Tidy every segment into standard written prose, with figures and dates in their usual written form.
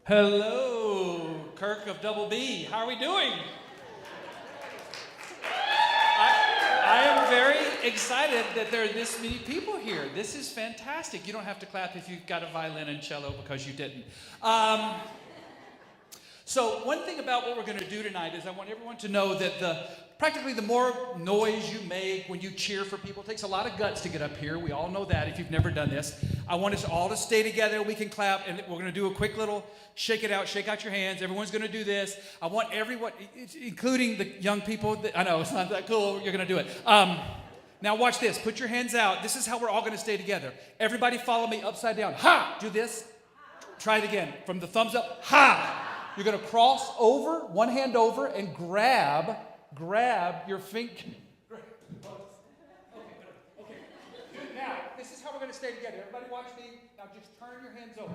Hello, Kirk of Double B. How are we doing? I am very excited that there are this many people here. This is fantastic. You don't have to clap if you've got a violin and cello because you didn't. So one thing about what we're going to do tonight is I want everyone to know that practically the more noise you make when you cheer for people, it takes a lot of guts to get up here. We all know that if you've never done this. I want us all to stay together. We can clap, and we're going to do a quick little shake out your hands. Everyone's going to do this. I want everyone, including the young people. I know, it's not that cool. You're going to do it. Now watch this. Put your hands out. This is how we're all going to stay together. Everybody follow me upside down. Ha! Do this. Try it again. From the thumbs up. Ha! You're going to cross over, one hand over, and grab your finger. Okay. Now, this is how we're going to stay together. Everybody watch me. Now just turn your hands over.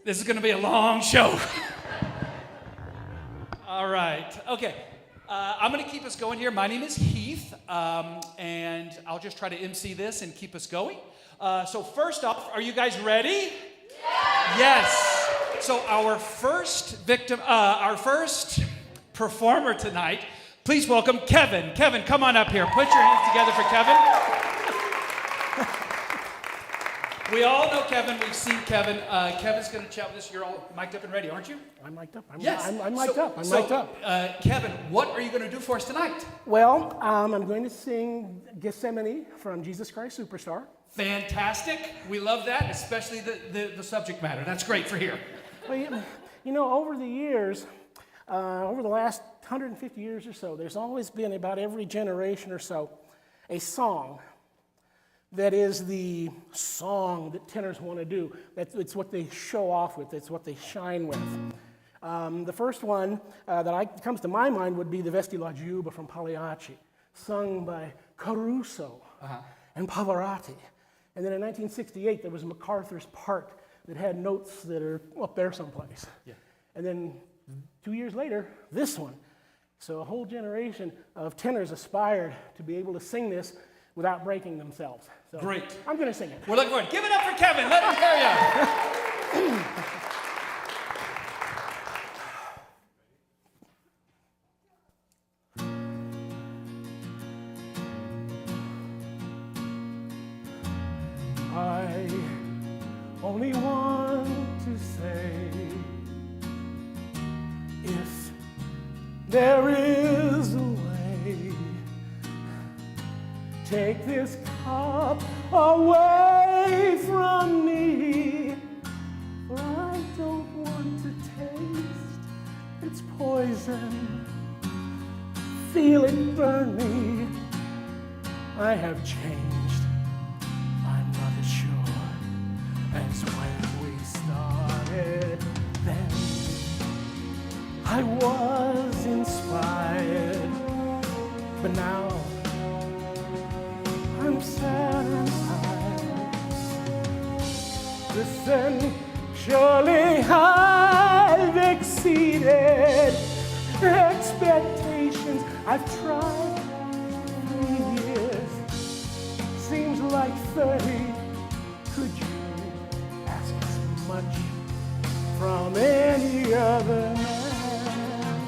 This is going to be a long show. All right. Okay. I'm going to keep us going here. My name is Heath, and I'll just try to MC this and keep us going. So first off, are you guys ready? Yes. So our first performer tonight, please welcome Kevin. Kevin, come on up here. Put your hands together for Kevin. We all know Kevin. We've seen Kevin. Kevin's going to chat with us. You're all mic'd up and ready, aren't you? I'm mic'd up. I'm mic'd up. Kevin, what are you going to do for us tonight? Well, I'm going to sing Gethsemane from Jesus Christ Superstar. Fantastic. We love that, especially the subject matter. That's great for here. Well, you know, over the years, over the last 150 years or so, there's always been, about every generation or so, a song that is the song that tenors want to do. It's what they show off with. It's what they shine with. The first one that comes to my mind would be the Vesti la Giuba from Pagliacci, sung by Caruso and Pavarotti. And then in 1968, there was MacArthur's Part that had notes that are up there someplace. Yeah. And then 2 years later, this one. So a whole generation of tenors aspired to be able to sing this without breaking themselves. So great. I'm going to sing it. We're looking forward. Give it up for Kevin. Let him hear you. I only want to say, if there is a way, take this cup away from me, for I don't want to taste its poison, feel it burn me. I have changed. As when we started, then I was inspired, but now I'm satisfied. Listen, surely I've exceeded expectations. I've tried 3 years, seems like 30. Could you much from any other man?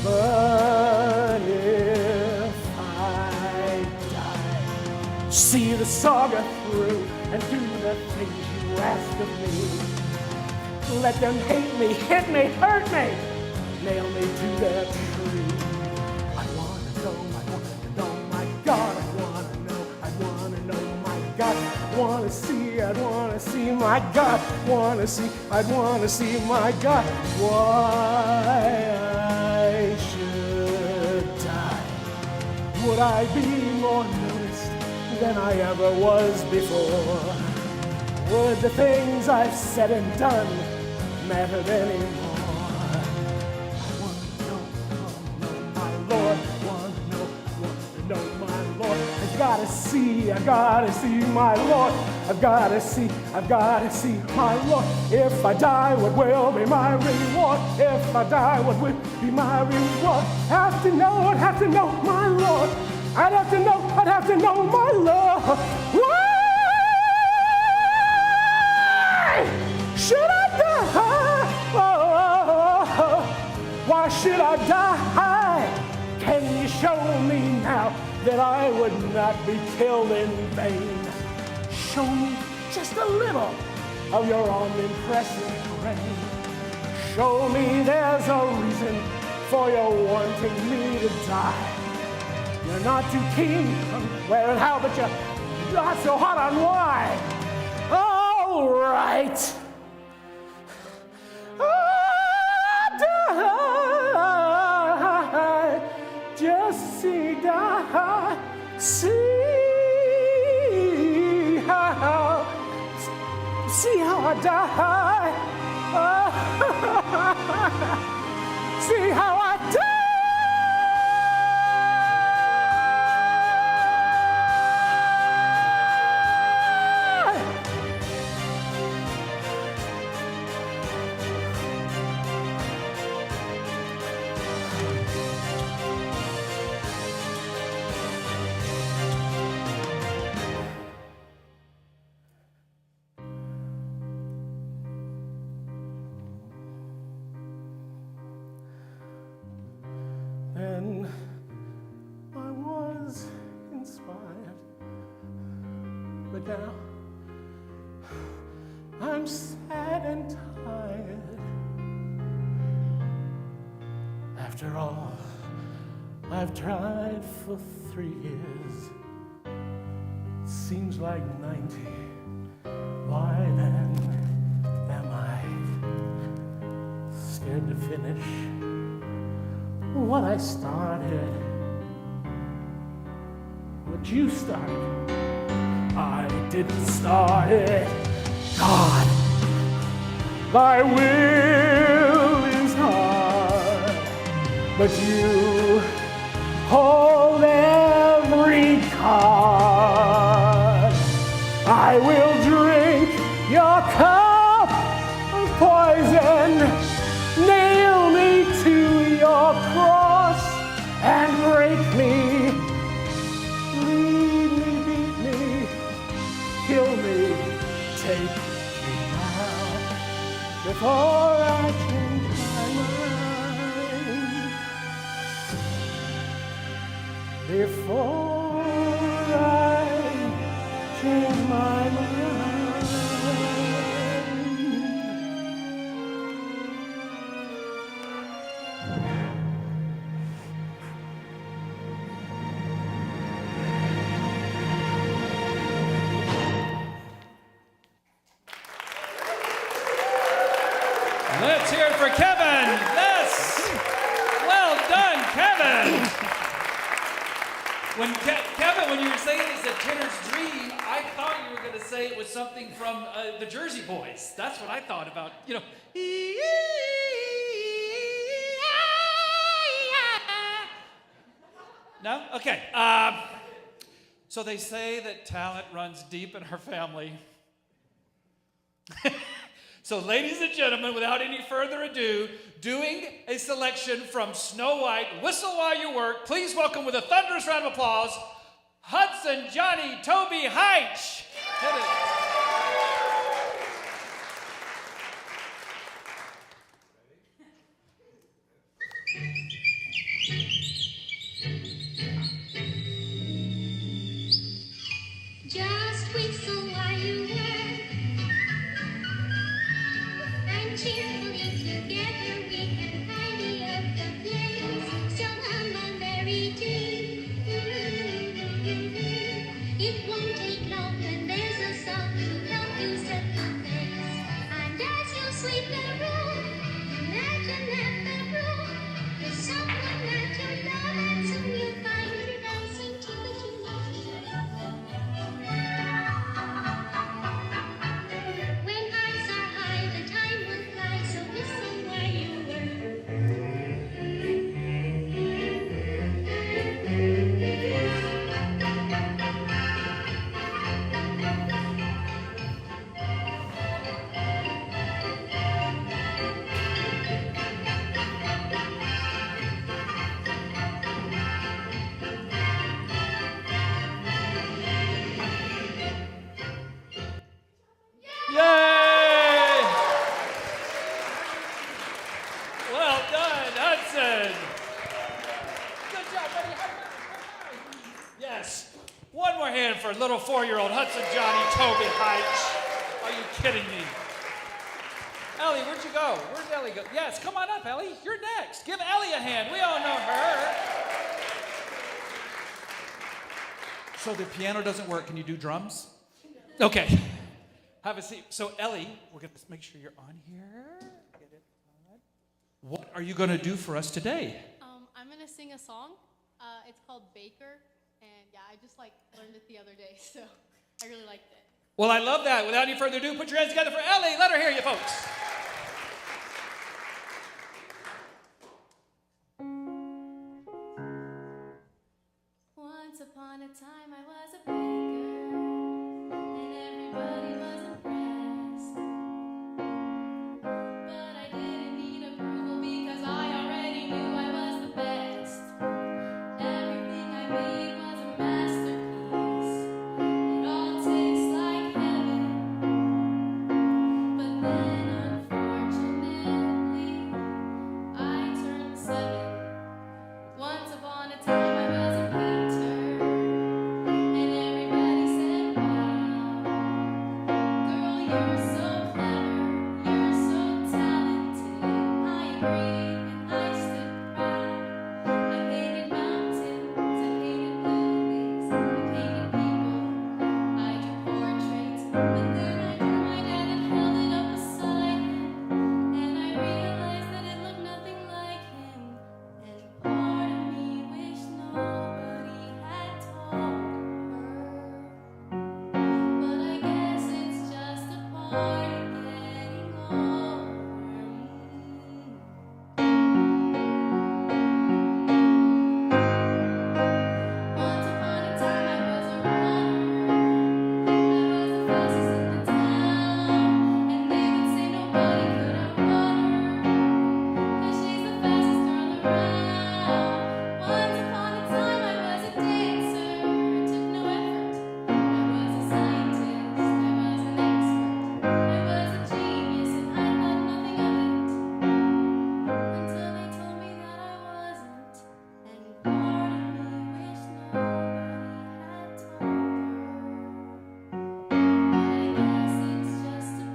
But if I die, see the saga through and do the things you ask of me. Let them hate me, hit me, hurt me, nail me to their tree. I want to know, my God, I want to know, my God. I'd want to see my God. I'd want to see my God. Why I should die? Would I be more noticed than I ever was before? Would the things I've said and done matter anymore? I want to know, my Lord. Want to know, my Lord. I gotta see my Lord. I've gotta see my Lord. If I die, what will be my reward? If I die, what will be my reward? I'd have to know my Lord. I'd have to know my Lord. Whoa! not be killed in vain. Show me just a little of your omnipresent reign. Show me there's a reason for your wanting me to die. You're not too keen on where and how, but you're not so hot on why. All right. Die. Just see die. See how I die. See how I die. Then I was inspired, but now I'm sad and tired. After all I've tried for 3 years, it seems like 90. Why then am I scared to finish what I started? What you started, I didn't start it. God, thy will is hard, but you hold every card. I will drink your cup of poison. Nail me to your cross and break me. Lead me, beat me, kill me, take me now before I change my mind. Before I change my mind. Let's hear it for Kevin. Yes. Well done, Kevin. Kevin, when you were saying it's a tenor's dream, I thought you were going to say it was something from the Jersey Boys. That's what I thought about, you know. No? Okay. So they say that talent runs deep in our family. So, ladies and gentlemen, without any further ado, doing a selection from Snow White, Whistle While You Work, please welcome with a thunderous round of applause, Hudson Johnny Toby Heitch. Hit it. Just whistle while you work, and cheerfully together we can tidy up the place. So hum a merry tune. It won't take long when there's a song to help you set the pace. And as you sweep the room, imagine that the room is someone that you love, and soon you'll find her dancing to the tune. When eyes are high, the time will fly, so whistle while you work. Yay! Well done, Hudson. Good job, buddy. High five, high five. Yes. What more hand for little 4-year-old Hudson Johnny Toby Heights. Are you kidding me? Ellie, where'd you go? Where'd Ellie go? Yes, come on up, Ellie. You're next. Give Ellie a hand. We all know her. So the piano doesn't work. Can you do drums? Okay. Have a seat. So Ellie, we're going to make sure you're on here. Get it on. What are you going to do for us today? I'm going to sing a song. It's called Baker. And yeah, I just learned it the other day, so I really liked it. Well, I love that. Without any further ado, put your hands together for Ellie. Let her hear you, folks. Once upon a time, I was a baker, and everybody was impressed. But I didn't need approval because I already knew I was the best. Everything I made was a masterpiece. It all tastes like heaven. But then, unfortunately, I turned 7. Once upon a time, I was a painter, and everybody said, wow, girl, you're so clever, you're so talented. I agreed and I stood proud. I painted mountains, I painted buildings, I painted people, I drew portraits, but then I drew my dad and held it up beside him, and I realized that it looked nothing like him, and part of me wished nobody had told her. But I guess it's just a part of getting older. Once upon a time, I was a runner. I was the fastest in the town, and they would say nobody could outrun her, 'cause she's the fastest girl around. Once upon a time, I was a dancer. It took no effort. I was a scientist. I was an expert. I was a genius, and I thought nothing of it until they told me that I wasn't. And part of me wished nobody had told her. But I guess it's just a part of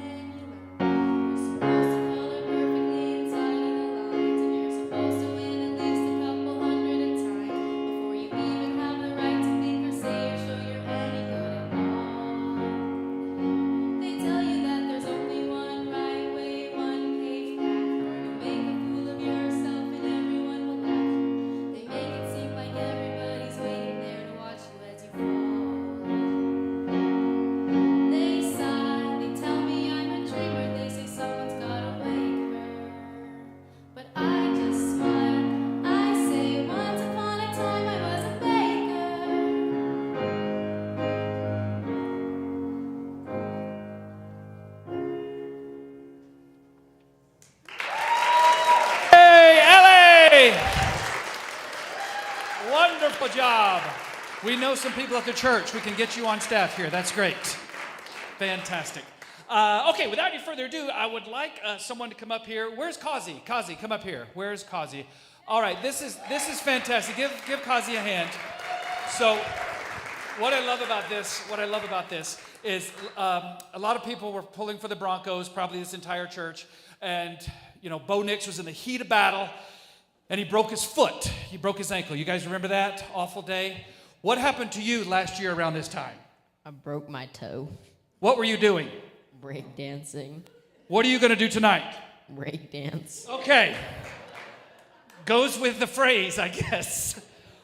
getting older. When you're supposed to color perfectly inside of the lines, and you're supposed to win at least a couple hundred a time before you even have the right to think or say or show you're any good at all. They tell you that there's only one right way, one paved path, or you'll make a fool of yourself and everyone will laugh. They make it seem like everybody's waiting there to watch you as you fall. They sigh, they tell me I'm a dreamer, they say someone's gotta wake her. But I just smile, I say once upon a time I was a baker. Hey, Ellie! Wonderful job. We know some people at the church. We can get you on staff here. That's great. Fantastic. Okay, without any further ado, I would like someone to come up here. Where's ''𝐿𝐴𝐶𝐿, come up here. Where's ''𝐿𝐴𝐶𝐿? All right, this is fantastic. Give ''𝐿𝐴𝐶𝐿 a hand. So, what I love about this is a lot of people were pulling for the Broncos, probably this entire church, and Bo Nix was in the heat of battle, and he broke his foot. He broke his ankle. You guys remember that awful day? What happened to you last year around this time? I broke my toe. What were you doing? Break dancing. What are you going to do tonight? Break dance. Okay. Goes with the phrase, I guess.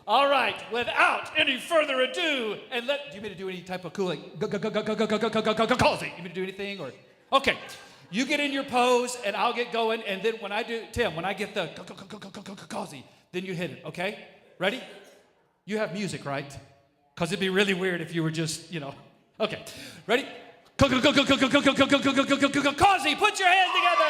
All right, without any further ado, do you mean to do any type of cool, like, 𝐿𝐴𝐶𝐿? You mean to do anything, or? Okay, you get in your pose, and I'll get going, and then when I do, Tim, when I get the 𝐿𝐴𝐶𝐿, then you hit it, okay? Ready? You have music, right? Because it'd be really weird if you were just, Okay, ready? 𝐿𝐴𝐶𝐿, put your hands together!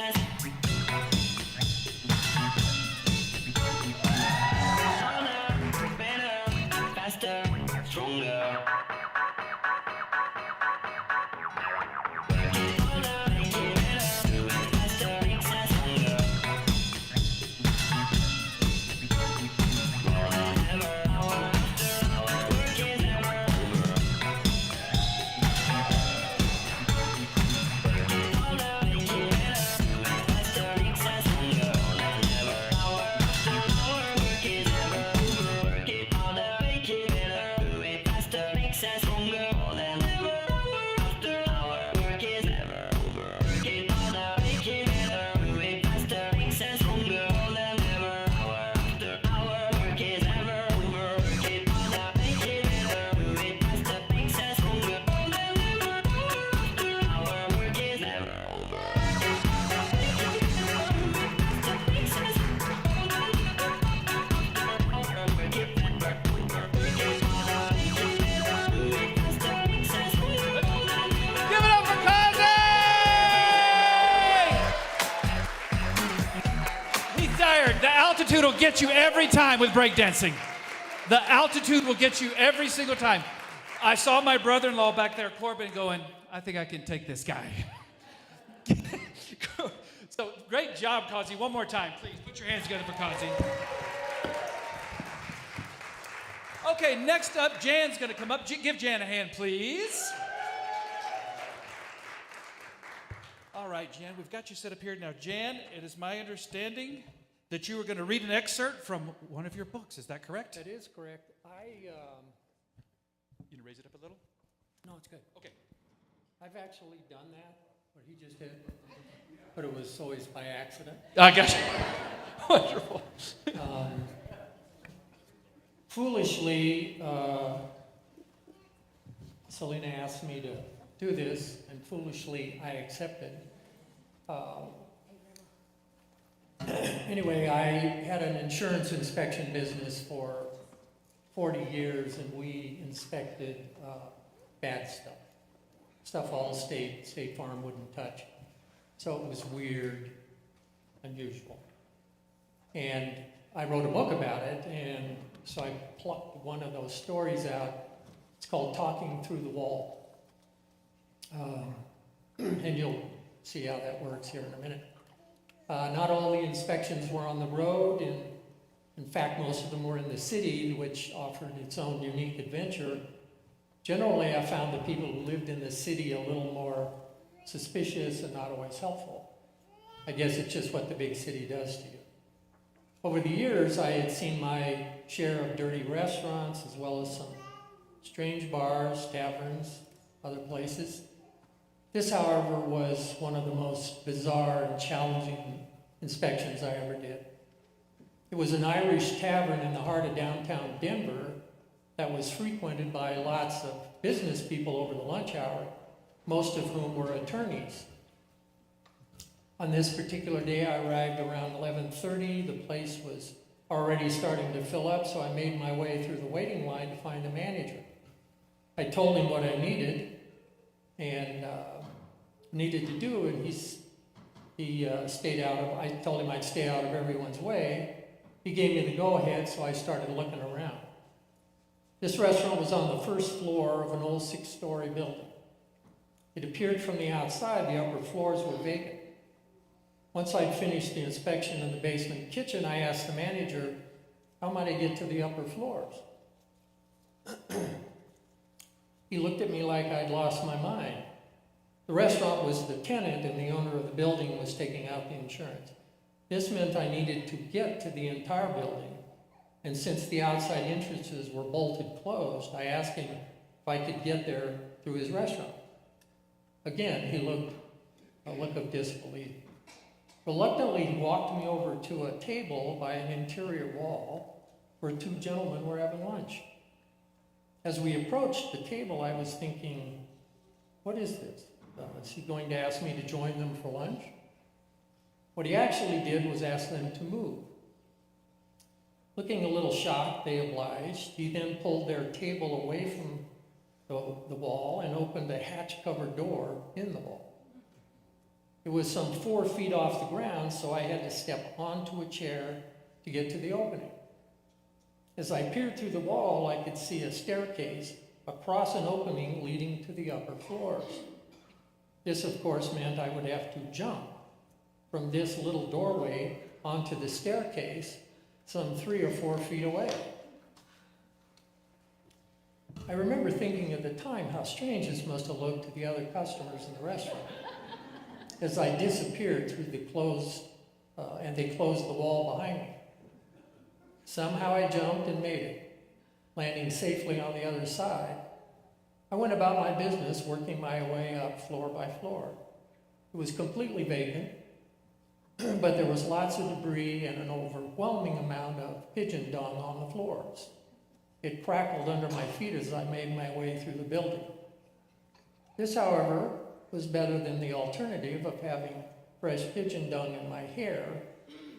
princess. Harder, better, faster, stronger. Give it up for Kazi! He's tired. The altitude will get you every time with breakdancing. The altitude will get you every single time. I saw my brother-in-law back there, Corbin, going, I think I can take this guy. So great job, Kazi. One more time, please. Put your hands together for Kazi. Okay, next up, Jan's going to come up. Give Jan a hand, please. All right, Jan, we've got you set up here. Now, Jan, it is my understanding that you were going to read an excerpt from one of your books. Is that correct? That is correct. You can raise it up a little? No, it's good. Okay. I've actually done that, what he just did, but it was always by accident. I got you. Wonderful. Foolishly, Selena asked me to do this, and foolishly I accepted. Anyway, I had an insurance inspection business for 40 years, and we inspected bad stuff all State Farm wouldn't touch. So it was weird, unusual. And I wrote a book about it, and so I plucked one of those stories out. It's called Talking Through the Wall. And you'll see how that works here in a minute. Not all the inspections were on the road, and in fact, most of them were in the city, which offered its own unique adventure. Generally, I found the people who lived in the city a little more suspicious and not always helpful. I guess it's just what the big city does to you. Over the years, I had seen my share of dirty restaurants, as well as some strange bars, taverns, other places. This, however, was one of the most bizarre and challenging inspections I ever did. It was an Irish tavern in the heart of downtown Denver that was frequented by lots of business people over the lunch hour, most of whom were attorneys. On this particular day, I arrived around 11:30. The place was already starting to fill up, so I made my way through the waiting line to find the manager. I told him what I needed and needed to do, and he stayed out of. I told him I'd stay out of everyone's way. He gave me the go-ahead, so I started looking around. This restaurant was on the first floor of an old 6-story building. It appeared from the outside the upper floors were vacant. Once I'd finished the inspection in the basement kitchen, I asked the manager, how might I get to the upper floors? He looked at me like I'd lost my mind. The restaurant was the tenant, and the owner of the building was taking out the insurance. This meant I needed to get to the entire building, and since the outside entrances were bolted closed, I asked him if I could get there through his restaurant. Again, he looked a look of disbelief. Reluctantly, he walked me over to a table by an interior wall where 2 gentlemen were having lunch. As we approached the table, I was thinking, what is this? Is he going to ask me to join them for lunch? What he actually did was ask them to move. Looking a little shocked, they obliged. He then pulled their table away from the wall and opened a hatch-covered door in the wall. It was some 4 feet off the ground, so I had to step onto a chair to get to the opening. As I peered through the wall, I could see a staircase across an opening leading to the upper floors. This, of course, meant I would have to jump from this little doorway onto the staircase some 3 or 4 feet away. I remember thinking at the time how strange this must have looked to the other customers in the restaurant as I disappeared through the and they closed the wall behind me. Somehow I jumped and made it, landing safely on the other side. I went about my business, working my way up floor by floor. It was completely vacant, but there was lots of debris and an overwhelming amount of pigeon dung on the floors. It crackled under my feet as I made my way through the building. This, however, was better than the alternative of having fresh pigeon dung in my hair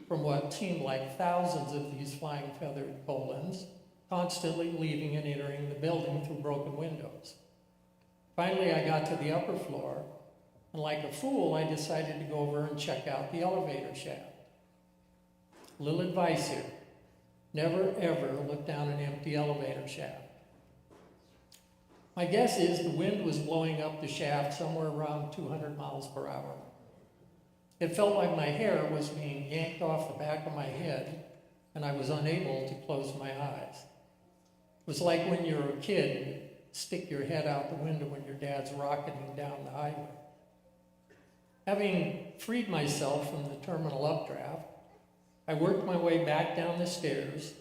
from what seemed like thousands of these flying feathered colons, constantly leaving and entering the building through broken windows. Finally, I got to the upper floor, and like a fool, I decided to go over and check out the elevator shaft. Little advice here. Never, ever look down an empty elevator shaft. My guess is the wind was blowing up the shaft somewhere around 200 miles per hour. It felt like my hair was being yanked off the back of my head, and I was unable to close my eyes. It was like when you're a kid and you stick your head out the window when your dad's rocketing down the highway. Having freed myself from the terminal updraft, I worked my way back down the stairs,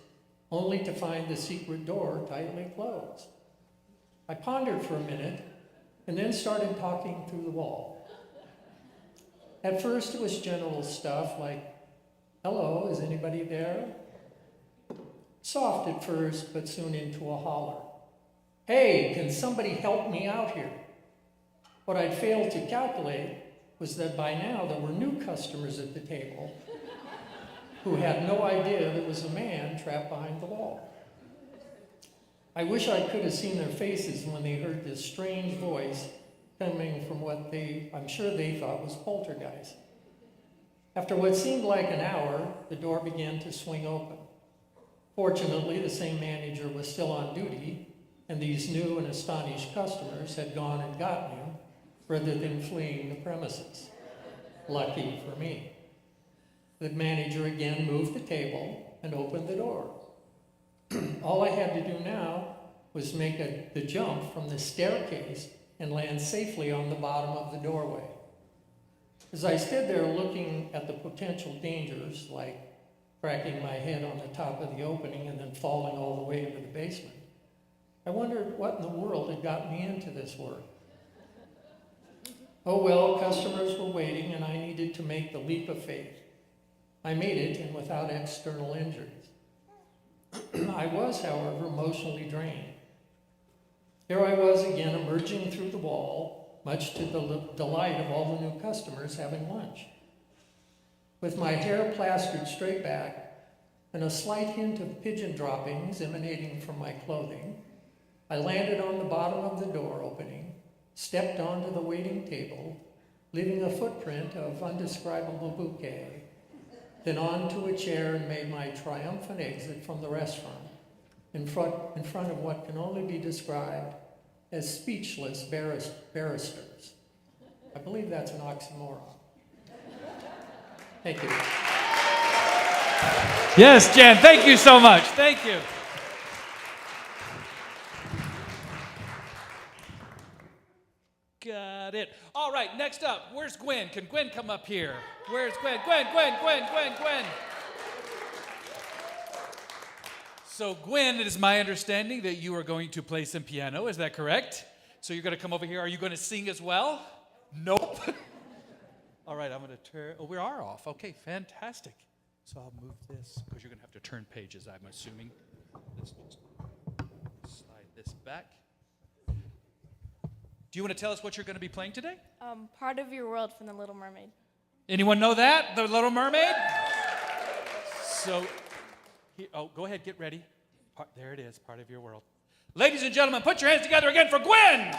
only to find the secret door tightly closed. I pondered for a minute, and then started talking through the wall. At first, it was general stuff like, "Hello, is anybody there?" Soft at first, but soon into a holler. "Hey, can somebody help me out here?" What I'd failed to calculate was that by now there were new customers at the table who had no idea there was a man trapped behind the wall. I wish I could have seen their faces when they heard this strange voice coming from what I'm sure they thought was poltergeist. After what seemed like an hour, the door began to swing open. Fortunately, the same manager was still on duty, and these new and astonished customers had gone and gotten him rather than fleeing the premises. Lucky for me. The manager again moved the table and opened the door. All I had to do now was make the jump from the staircase and land safely on the bottom of the doorway. As I stood there looking at the potential dangers, like cracking my head on the top of the opening and then falling all the way into the basement, I wondered what in the world had got me into this work. Oh well, customers were waiting and I needed to make the leap of faith. I made it, and without external injuries. I was, however, emotionally drained. Here I was again emerging through the wall, much to the delight of all the new customers having lunch. With my hair plastered straight back and a slight hint of pigeon droppings emanating from my clothing, I landed on the bottom of the door opening, stepped onto the waiting table, leaving a footprint of undescribable bouquet, then onto a chair and made my triumphant exit from the restaurant in front of what can only be described as speechless barristers. I believe that's an oxymoron. Thank you. Yes, Jan, thank you so much. Thank you. Got it. All right, next up, where's Gwen? Can Gwen come up here? Where's Gwen? Gwen. So Gwen, it is my understanding that you are going to play some piano. Is that correct? So you're going to come over here. Are you going to sing as well? Nope. All right, I'm going to turn. Oh, we are off. Okay, fantastic. So I'll move this because you're going to have to turn pages, I'm assuming. Let's just slide this back. Do you want to tell us what you're going to be playing today? Part of Your World from The Little Mermaid. Anyone know that? The Little Mermaid? So, go ahead, get ready. There it is, Part of Your World. Ladies and gentlemen, put your hands together again for Gwen!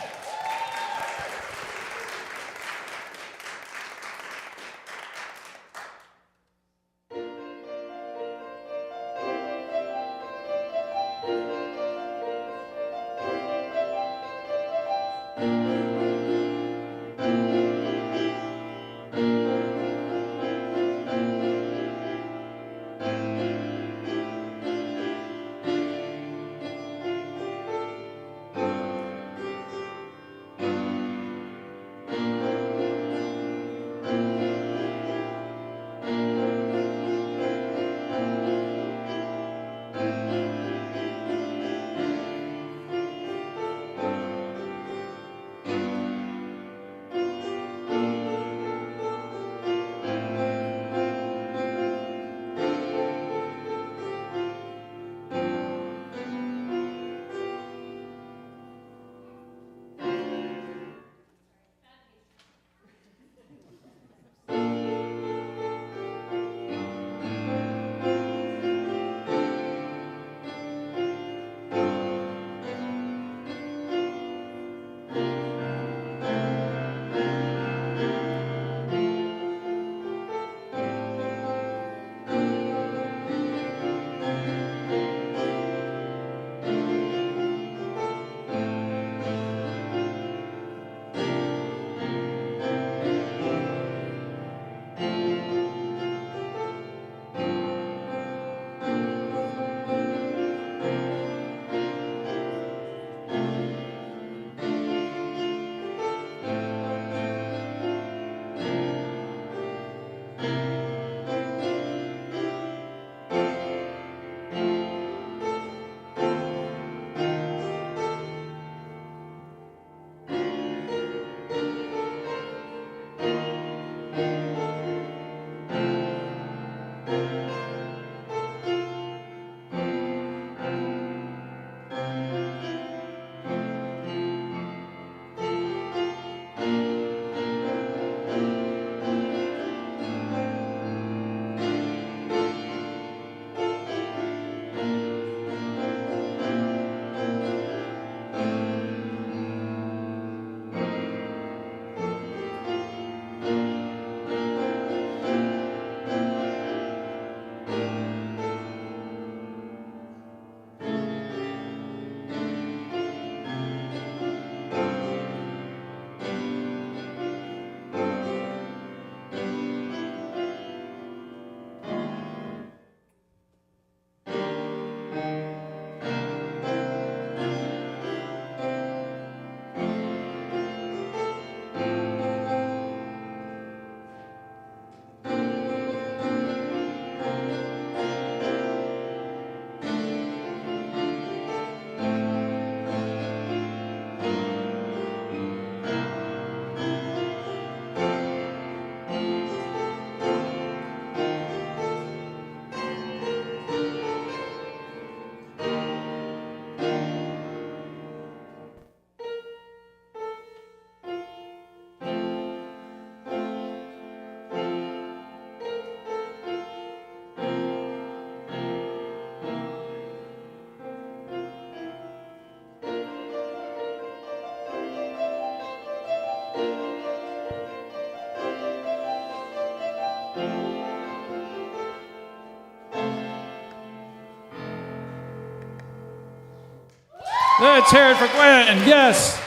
Let's hear it for Gwen. Yes,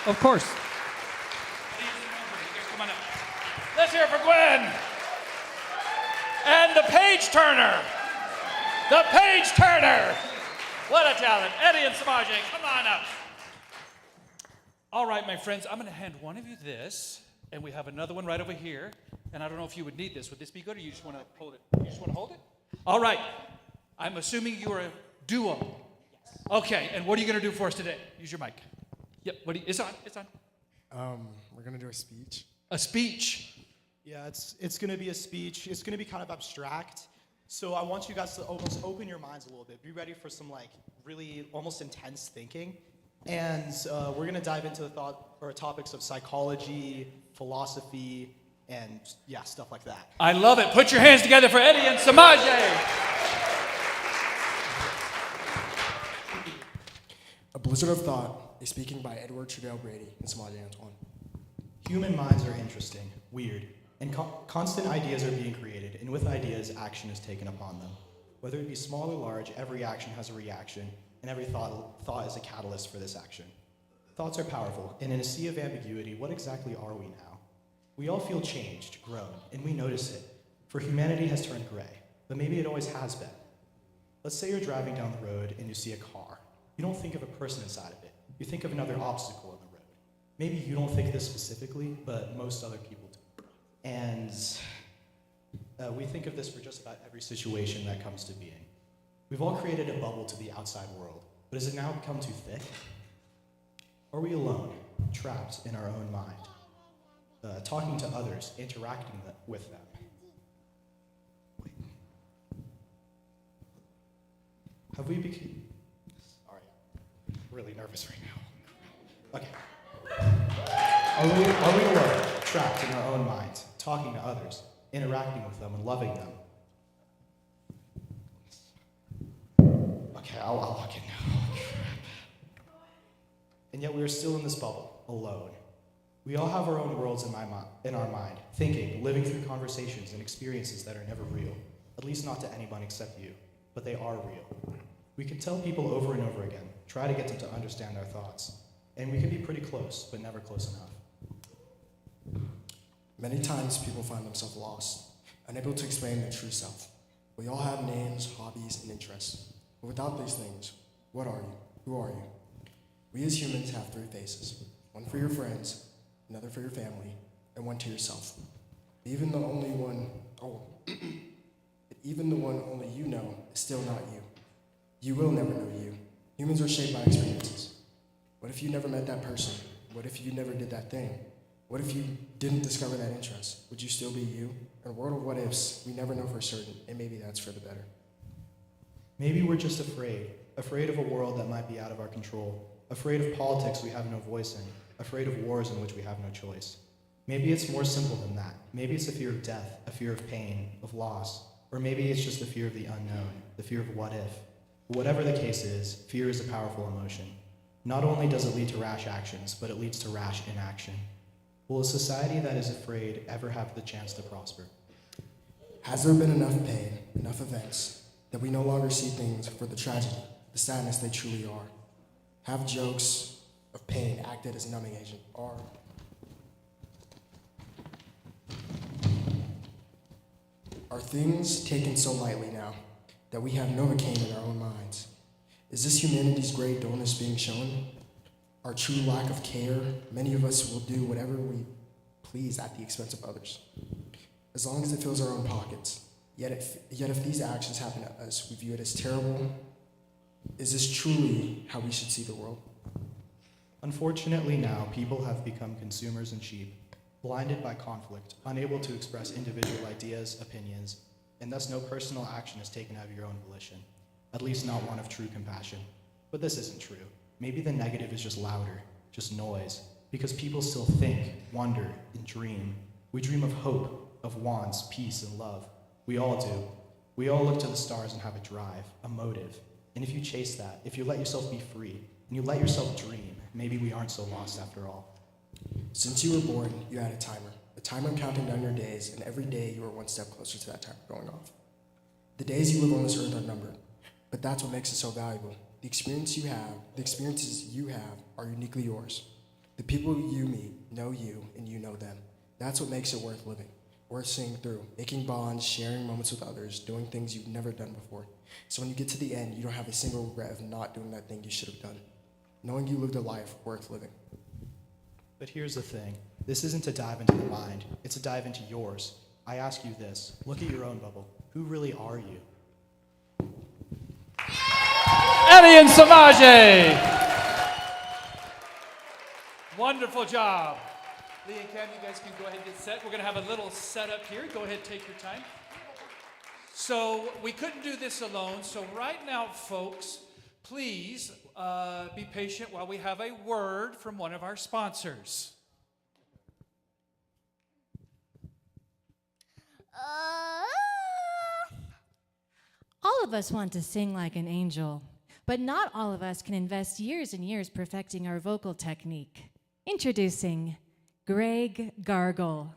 of course. Come on up. Let's hear it for Gwen. And the page turner. The page turner. What a talent. Eddie and Samaje, come on up. All right, my friends, I'm going to hand one of you this, and we have another one right over here. And I don't know if you would need this. Would this be good, or you just want to hold it? You just want to hold it? All right. I'm assuming you are a duo. Yes. Okay, and what are you going to do for us today? Use your mic. Yep, it's on, it's on. We're gonna do a speech. A speech. Yeah, it's gonna be a speech. It's gonna be kind of abstract. So I want you guys to almost open your minds a little bit. Be ready for some like really almost intense thinking. And we're gonna dive into the topics of psychology, philosophy, and yeah, stuff like that. I love it. Put your hands together for Eddie and Samaje. A Blizzard of Thought, a speaking by Edward Trudell Brady and Samaje Antoine. Human minds are interesting, weird, and constant ideas are being created, and with ideas, action is taken upon them. Whether it be small or large, every action has a reaction, and every thought is a catalyst for this action. Thoughts are powerful, and in a sea of ambiguity, what exactly are we now? We all feel changed, grown, and we notice it, for humanity has turned gray, but maybe it always has been. Let's say you're driving down the road and you see a car. You don't think of a person inside of it. You think of another obstacle in the road. Maybe you don't think this specifically, but most other people do. And we think of this for just about every situation that comes to being. We've all created a bubble to the outside world, but has it now become too thick? Are we alone, trapped in our own mind, talking to others, interacting with them? Wait. Have we become... Sorry, I'm really nervous right now. Okay. Are we alone, trapped in our own minds, talking to others, interacting with them and loving them? Okay, I'll lock it now. And yet we are still in this bubble, alone. We all have our own worlds in our mind, thinking, living through conversations and experiences that are never real, at least not to anyone except you, but they are real. We can tell people over and over again, try to get them to understand our thoughts, and we can be pretty close, but never close enough. Many times people find themselves lost, unable to explain their true self. We all have names, hobbies, and interests. But without these things, what are you? Who are you? We as humans have three faces. One for your friends, another for your family, and one to yourself. Even the only one only you know is still not you. You will never know you. Humans are shaped by experiences. What if you never met that person? What if you never did that thing? What if you didn't discover that interest? Would you still be you? In a world of what ifs, we never know for certain, and maybe that's for the better. Maybe we're just afraid of a world that might be out of our control, afraid of politics we have no voice in, afraid of wars in which we have no choice. Maybe it's more simple than that. Maybe it's a fear of death, a fear of pain, of loss, or maybe it's just the fear of the unknown, the fear of what if. Whatever the case is, fear is a powerful emotion. Not only does it lead to rash actions, but it leads to rash inaction. Will a society that is afraid ever have the chance to prosper? Has there been enough pain, enough events, that we no longer see things for the tragedy, the sadness they truly are? Have jokes of pain acted as a numbing agent? Are things taken so lightly now that we have Novocaine in our own minds? Is this humanity's great dullness being shown? Our true lack of care? Many of us will do whatever we please at the expense of others, as long as it fills our own pockets. Yet if these actions happen to us, we view it as terrible. Is this truly how we should see the world? Unfortunately now, people have become consumers and sheep, blinded by conflict, unable to express individual ideas, opinions, and thus no personal action is taken out of your own volition, at least not one of true compassion. But this isn't true. Maybe the negative is just louder, just noise, because people still think, wonder, and dream. We dream of hope, of wants, peace, and love. We all do. We all look to the stars and have a drive, a motive. And if you chase that, if you let yourself be free, and you let yourself dream, maybe we aren't so lost after all. Since you were born, you had a timer counting down your days, and every day you were one step closer to that timer going off. The days you live on this earth are numbered, but that's what makes it so valuable. The experiences you have are uniquely yours. The people you meet know you and you know them. That's what makes it worth living, worth seeing through, making bonds, sharing moments with others, doing things you've never done before. So when you get to the end, you don't have a single regret of not doing that thing you should have done. Knowing you lived a life worth living. But here's the thing. This isn't a dive into the mind. It's a dive into yours. I ask you this. Look at your own bubble. Who really are you? 𝐂𝐡𝐚𝐭. Wonderful job. Lee and Cam, you guys can go ahead and get set. We're going to have a little setup here. Go ahead, take your time. So we couldn't do this alone. So right now, folks, please be patient while we have a word from one of our sponsors. All of us want to sing like an angel, but not all of us can invest years and years perfecting our vocal technique. Introducing Greg Gargle.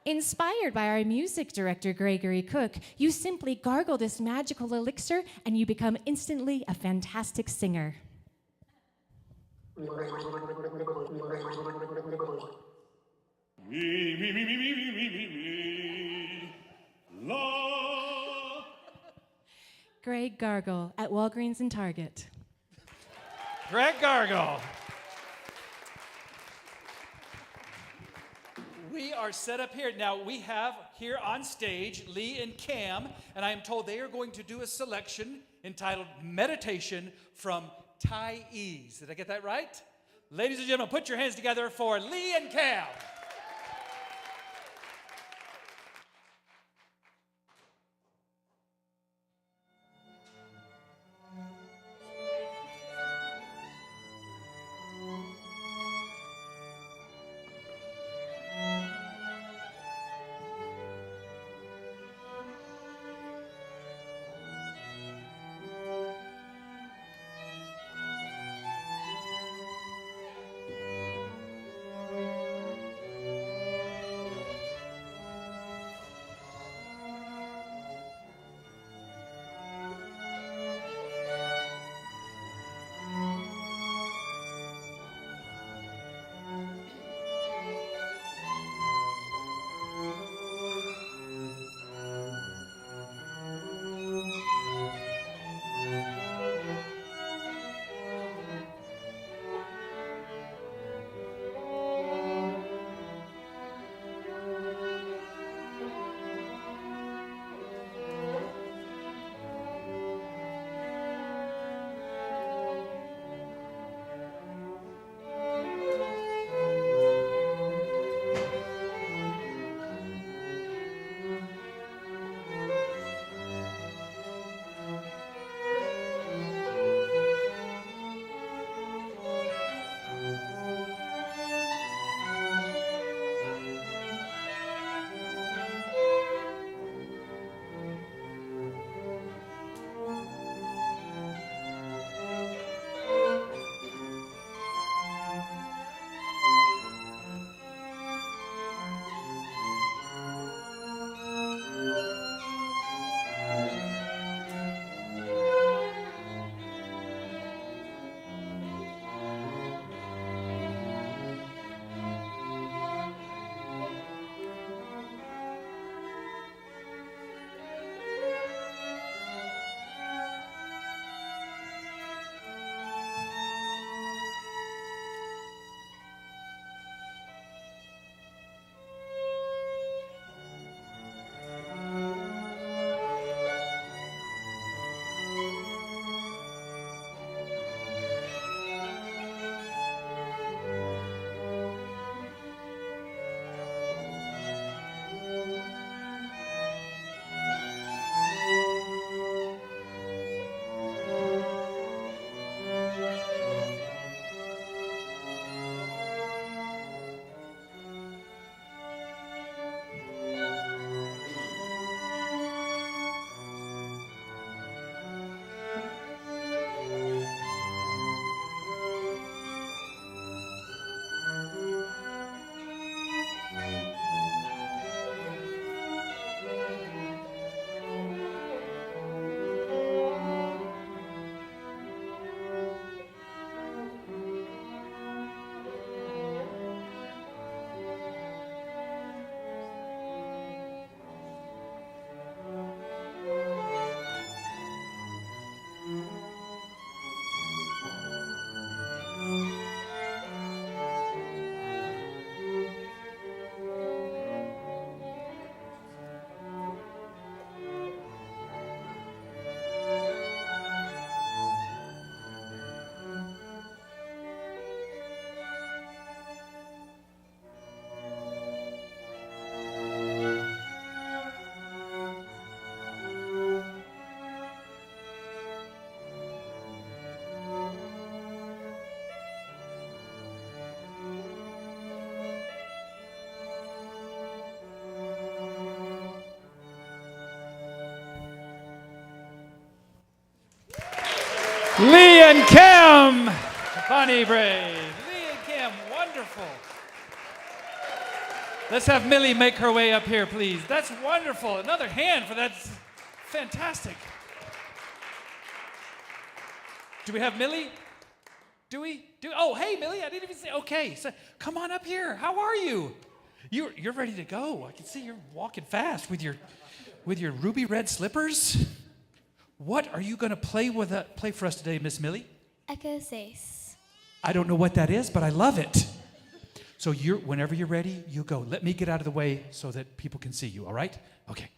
Inspired by our music director, 𝐅𝐫𝐞𝐿, you simply gargle this magical elixir and you become instantly a fantastic singer. Greg Gargle at Walgreens and Target. Greg Gargle. We are set up here. Now, we have here on stage Lee and Cam, and I am told they are going to do a selection entitled Meditation from 𝐂𝐴𝐸. Did I get that right? Ladies and gentlemen, put your hands together for Lee and Cam. Lee and Kim. Bonnie Brave. Lee and Kim, wonderful. Let's have Millie make her way up here, please. That's wonderful. Another hand for that. Fantastic. Do we have Millie? Do we? Oh, hey, Millie, I didn't even say. Okay, so come on up here. How are you? You're ready to go. I can see you're walking fast with your ruby red slippers. What are you going to play for us today, Miss Millie? 𝐂𝐴𝐴. I don't know what that is, but I love it. So whenever you're ready, you go. Let me get out of the way so that people can see you, all right? Okay.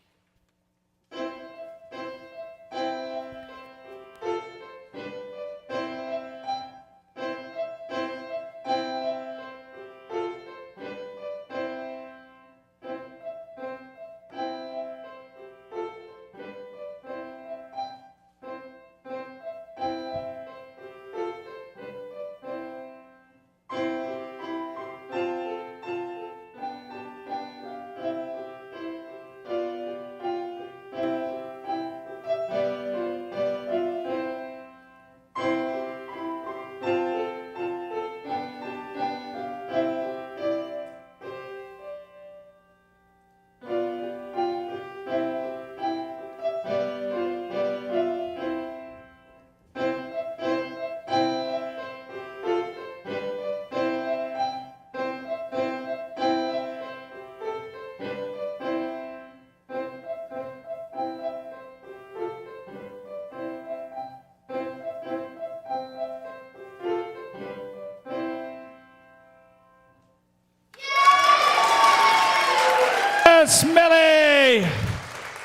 Yes, Millie!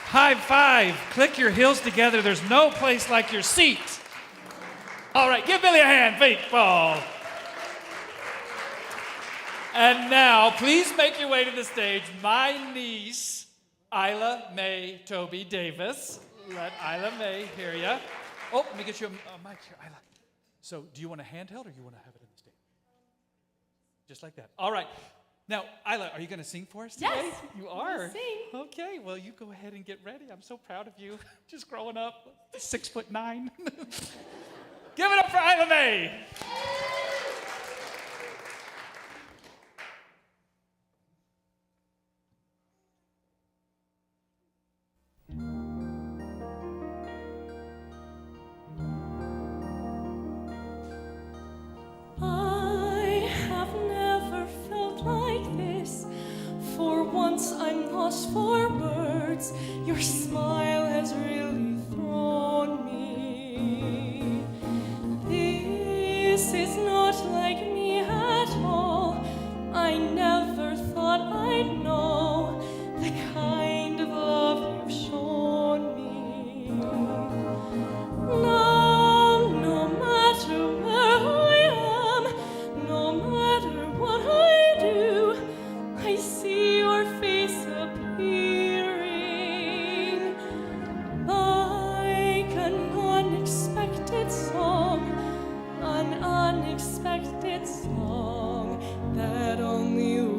High five. Click your heels together. There's no place like your seat. All right, give Millie a hand. Baseball. And now, please make your way to the stage. My niece, 𝐂𝐴 Toby Davis. Let 𝐂𝐴 hear ya. Oh, let me get you a mic here, 𝐂𝐴. So, do you want a handheld or you want to have it in the stage? Just like that. All right. Now, 𝐂𝐴, are you going to sing for us today? Yes, You are? I'll sing. Okay, well, you go ahead and get ready. I'm so proud of you. Just growing up, 6'9". Give it up for 𝐂𝐴. I have never felt like this. For once I'm lost for words. Your smile has really thrown me. This is not like me at all. I never thought I'd know the kind of love you've shown me. Now, no matter where I am, no matter what I do, I see your face appearing like an unexpected song that only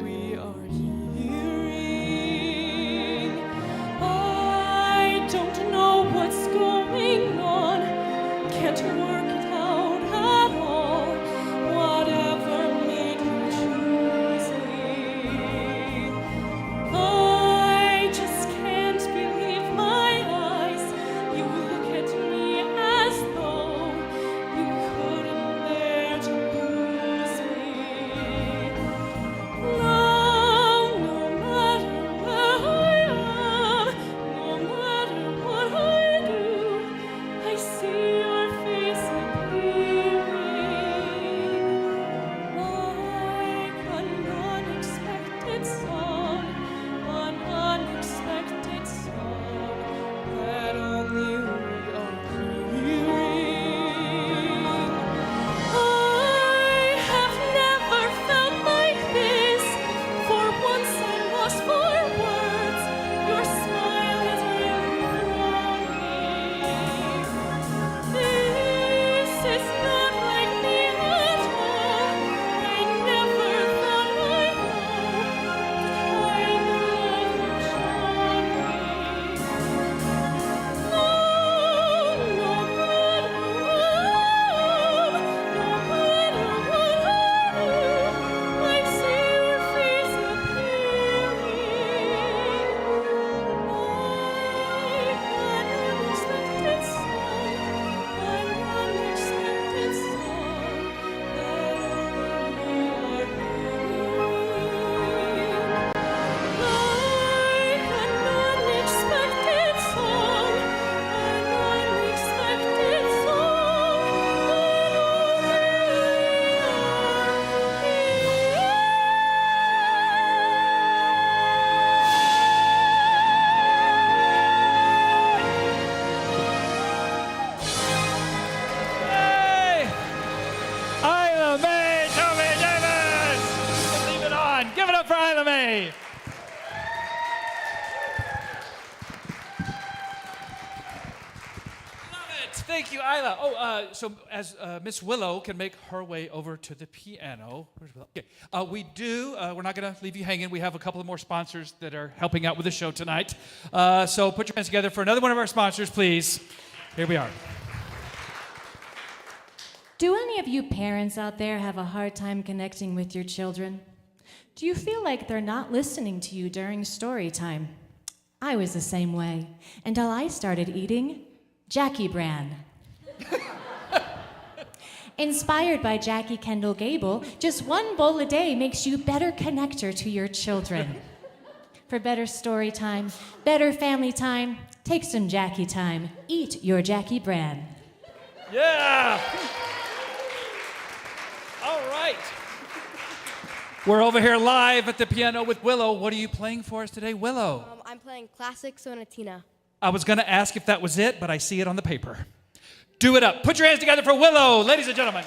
Thank you, Isla. Oh, so as Miss Willow can make her way over to the piano. Where's Willow? Okay. We're not going to leave you hanging. We have a couple of more sponsors that are helping out with the show tonight. So put your hands together for another one of our sponsors, please. Here we are. Do any of you parents out there have a hard time connecting with your children? Do you feel like they're not listening to you during story time? I was the same way until I started eating Jackie Bran. Inspired by Jackie Kendall Gable, just one bowl a day makes you better connector to your children. For better story time, better family time, take some Jackie time. Eat your Jackie Bran. Yeah! All right. We're over here live at the piano with Willow. What are you playing for us today, Willow? I'm playing Classic Sonatina. I was going to ask if that was it, but I see it on the paper. Do it up. Put your hands together for Willow, ladies and gentlemen.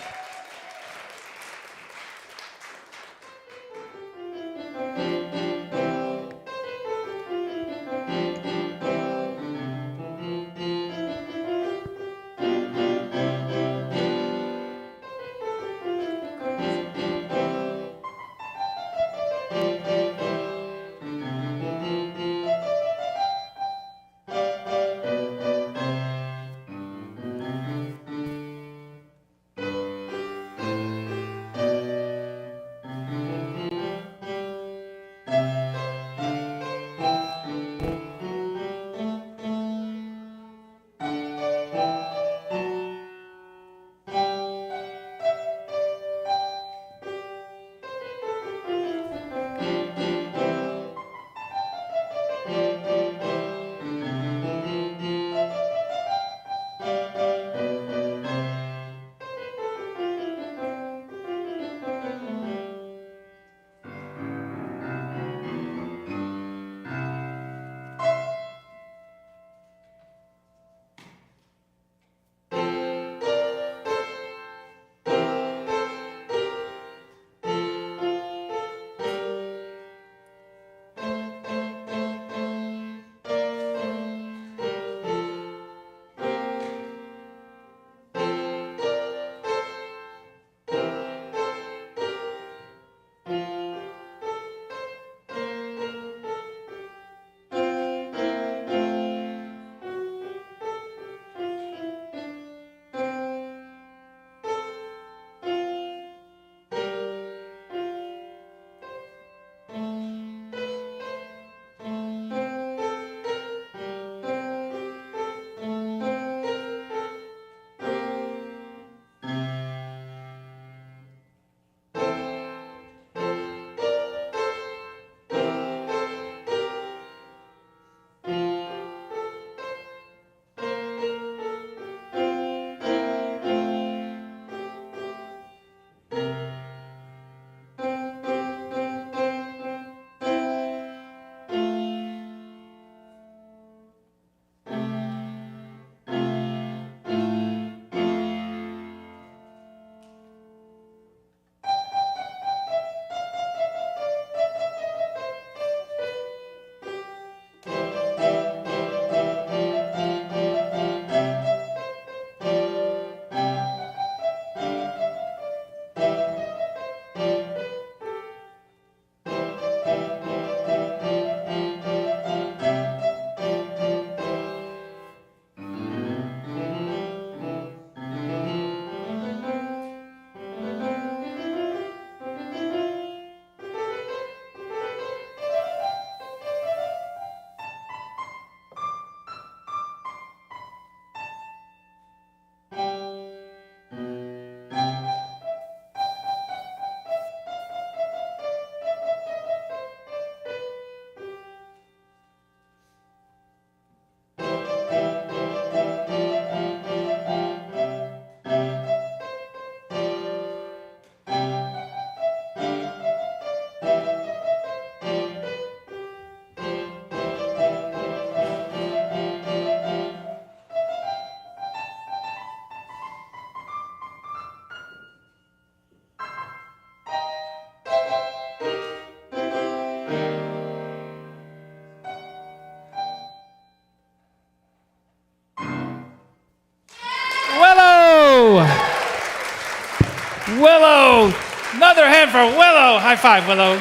Another hand for Willow. High five, Willow.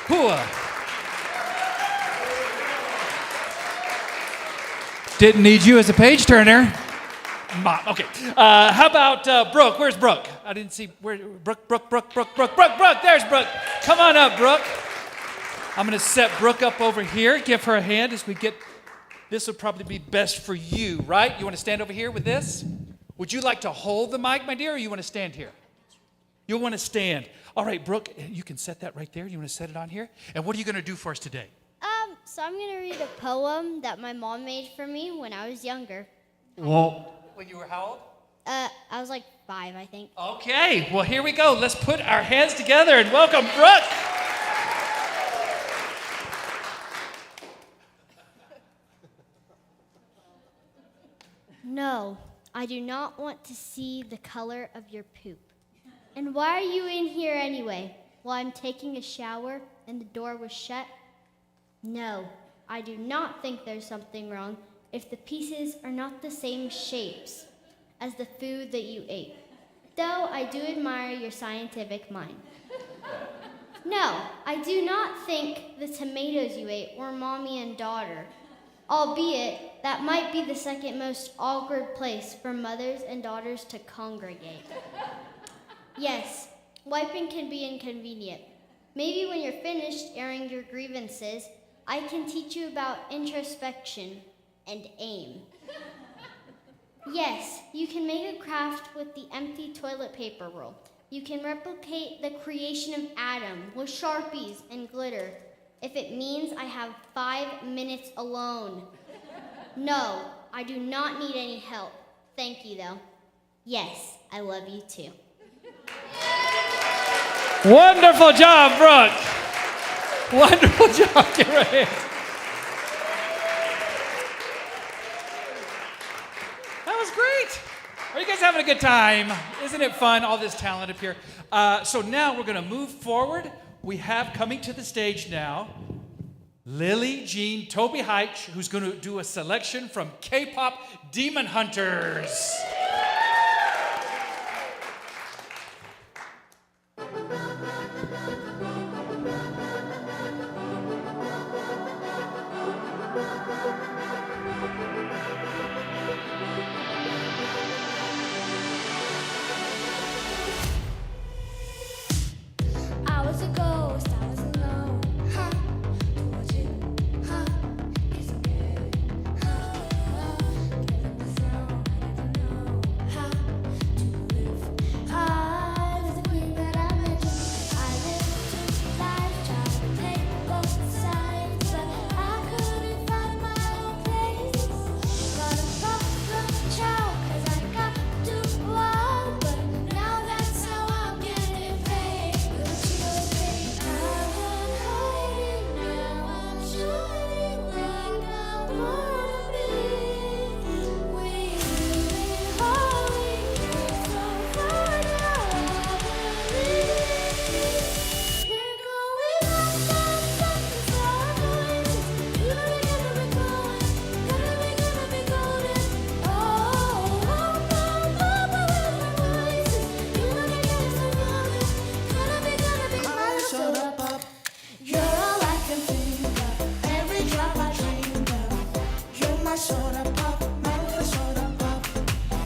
Hooah. Didn't need you as a page turner. Mom. Okay. How about Brooke? Where's Brooke? I didn't see where. Brooke. There's Brooke. Come on up, Brooke. I'm going to set Brooke up over here. Give her a hand as we get. This would probably be best for you, right? You want to stand over here with this? Would you like to hold the mic, my dear, or you want to stand here? You'll want to stand. All right, Brooke, you can set that right there. You want to set it on here? And what are you going to do for us today? So I'm going to read a poem that my mom made for me when I was younger. Well, when you were how old? I was like 5, I think. Okay, well, here we go. Let's put our hands together and welcome Brooke. No, I do not want to see the color of your poop. And why are you in here anyway? While I'm taking a shower and the door was shut? No, I do not think there's something wrong if the pieces are not the same shapes as the food that you ate. Though I do admire your scientific mind. No, I do not think the tomatoes you ate were mommy and daughter. Albeit, that might be the second most awkward place for mothers and daughters to congregate. Yes, wiping can be inconvenient. Maybe when you're finished airing your grievances, I can teach you about introspection and aim. Yes, you can make a craft with the empty toilet paper roll. You can replicate the creation of Adam with Sharpies and glitter, if it means I have 5 minutes alone. No, I do not need any help. Thank you, though. Yes, I love you too. Wonderful job, Brooke. Wonderful job. Give her a hand. That was great. Are you guys having a good time? Isn't it fun, all this talent up here? So now we're going to move forward. We have coming to the stage now Lily Jean Toby Heitch, who's going to do a selection from K-pop Demon Hunters. I was a ghost, I was alone. Huh? Towards you. Huh? Guess I'm good. Huh? Get on the throne, I never know how to live. I was the queen that I mentioned. I lived 2 lives, tried to take both sides, but I couldn't find my own place. Got a problem child, 'cause I got too wild, but now that's how I'm getting paid. But you'll think I've been hiding, now I'm shining like I wanna be. We've been holding you so far now, I believe. We're going up, so our voices, you know they're gonna be going, gonna be golden. Oh, up, with our voices, you know they're gonna survive, gonna be my soda pop. You're all I can think of, every drop I dream of. You're my soda pop, my little soda pop.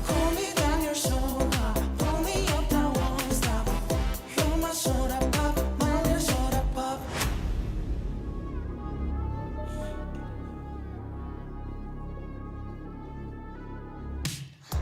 Cool me down, you're so hot, pull me up, I won't stop. You're my soda pop, my little soda pop.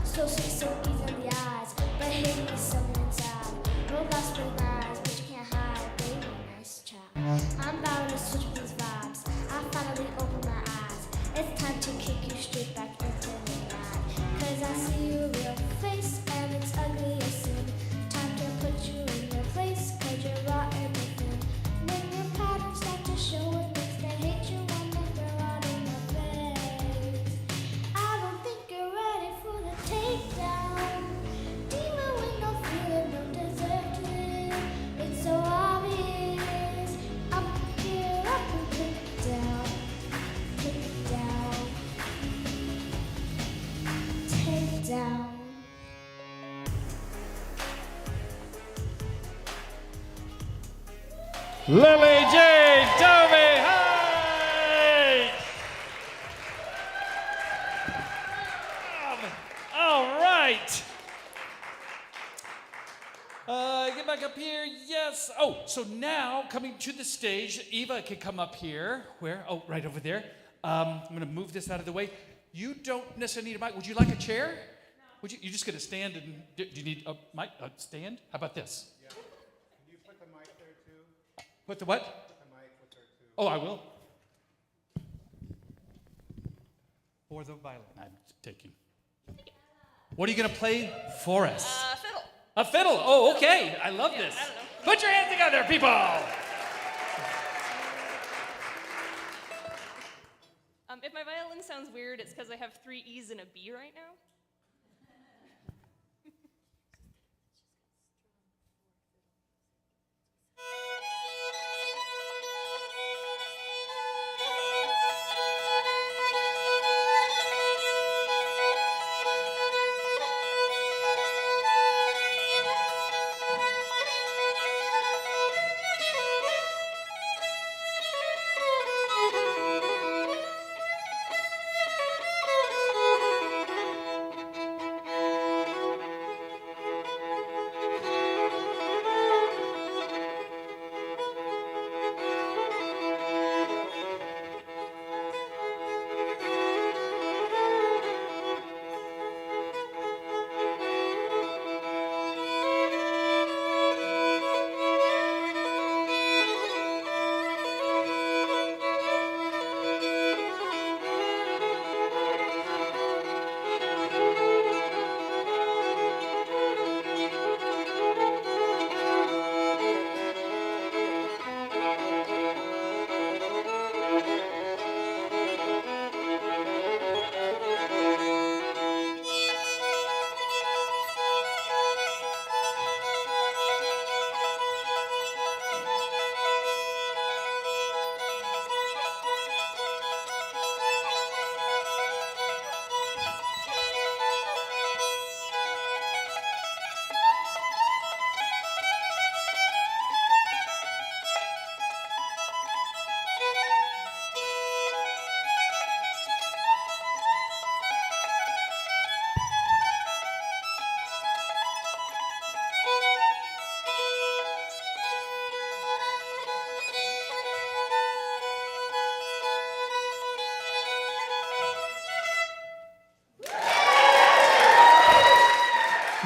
So sweet, so easy in the eyes, but hidden is something inside. No lost with eyes, but you can't hide, baby, nice child. I'm bound to switch with these vibes. I finally open my eyes. It's time to kick you straight back into the night. 'Cause I see your real face, and it's ugly as sin. Time to put you in your place, 'cause you're rotten within. When your patterns start to show, it makes the hate you want to throw out in my face. I don't think you're ready for the takedown. Demon with no fear, no desert twin. Lily J. Tovey, hi! All right. Get back up here. Yes. Oh, so now coming to the stage, Eva can come up here. Where? Oh, right over there. I'm going to move this out of the way. You don't necessarily need a mic. Would you like a chair? No. Would you? You're just going to stand and do you need a mic? A stand? How about this? Yeah. Can you put the mic there too? Put the what? Put the mic there too. Oh, I will. For the violin, I'm taking. What are you going to play for us? Fiddle. A fiddle. Oh, okay. I love this. I don't know. Put your hands together, people. If my violin sounds weird, it's because I have 3 E's and a B right now.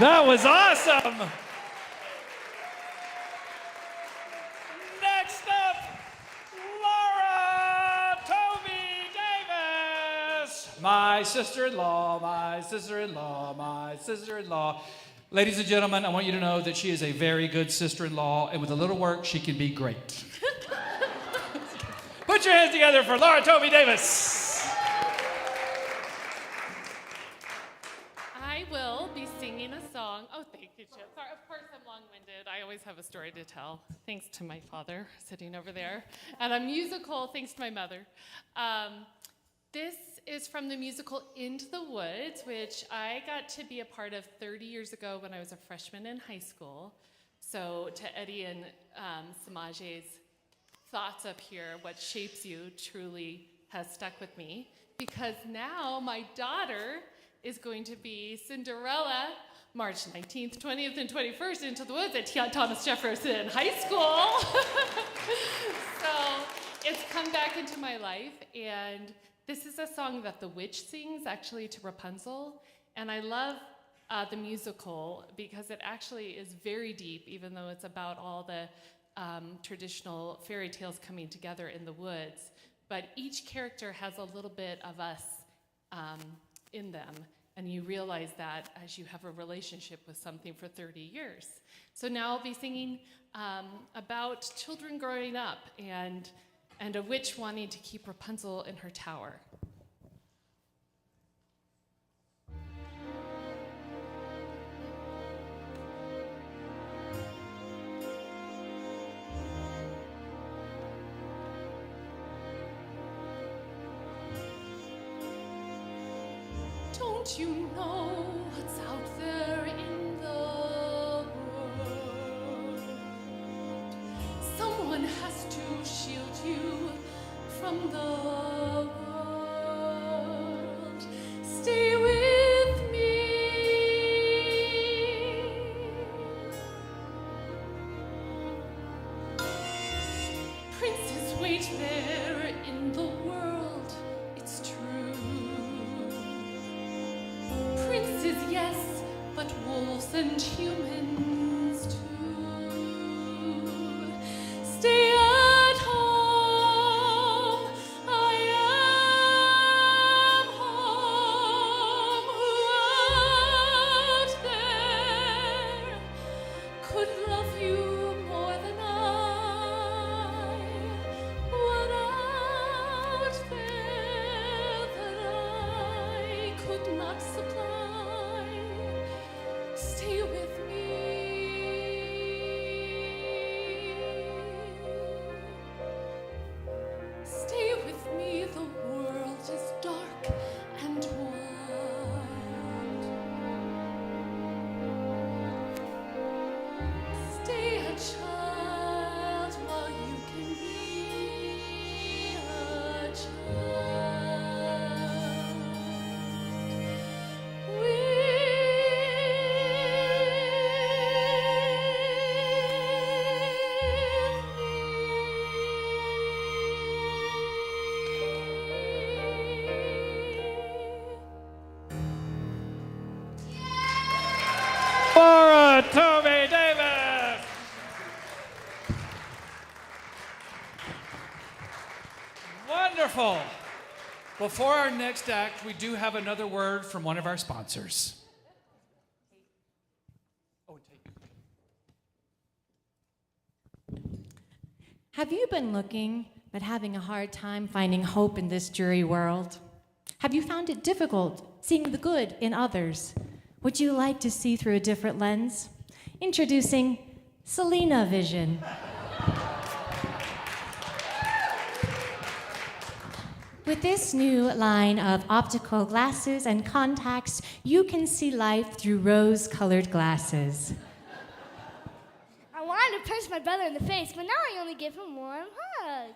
That was awesome. Next up, Laura Tovey Davis. My sister-in-law, my sister-in-law, my sister-in-law. Ladies and gentlemen, I want you to know that she is a very good sister-in-law, and with a little work, she can be great. Put your hands together for Laura Tovey Davis. I will be singing a song. Oh, thank you, Chip. Sorry, of course I'm long-winded. I always have a story to tell, thanks to my father sitting over there, and a musical, thanks to my mother. This is from the musical Into the Woods, which I got to be a part of 30 years ago when I was a freshman in high school. So to Eddie and 𝐂𝐚𝐭's thoughts up here, what shapes you truly has stuck with me, because now my daughter is going to be Cinderella March 19th, 20th, and 21st Into the Woods at Thomas Jefferson High School. So it's come back into my life, and this is a song that the witch sings actually to Rapunzel, and I love the musical because it actually is very deep, even though it's about all the traditional fairy tales coming together in the woods. But each character has a little bit of us in them, and you realize that as you have a relationship with something for 30 years. So now I'll be singing about children growing up and a witch wanting to keep Rapunzel in her tower. Don't you know what's out there in the world? Someone one has to shield you from the world. Stay with me. Princes wait there in the world, it's true. Princes, yes, but wolves and humans too. Stay at home, I am home. Who out there could love you more than I? What out there that I could not supply? Stay with me. Stay with me, the world is dark and wild. Stay a child while you can be a child. For Toby Davis. Wonderful. Before our next act, we do have another word from one of our sponsors. Have you been looking but having a hard time finding hope in this dreary world? Have you found it difficult seeing the good in others? Would you like to see through a different lens? Introducing Selena Vision. With this new line of optical glasses and contacts, you can see life through rose-colored glasses. I wanted to punch my brother in the face, but now I only give him warm hugs.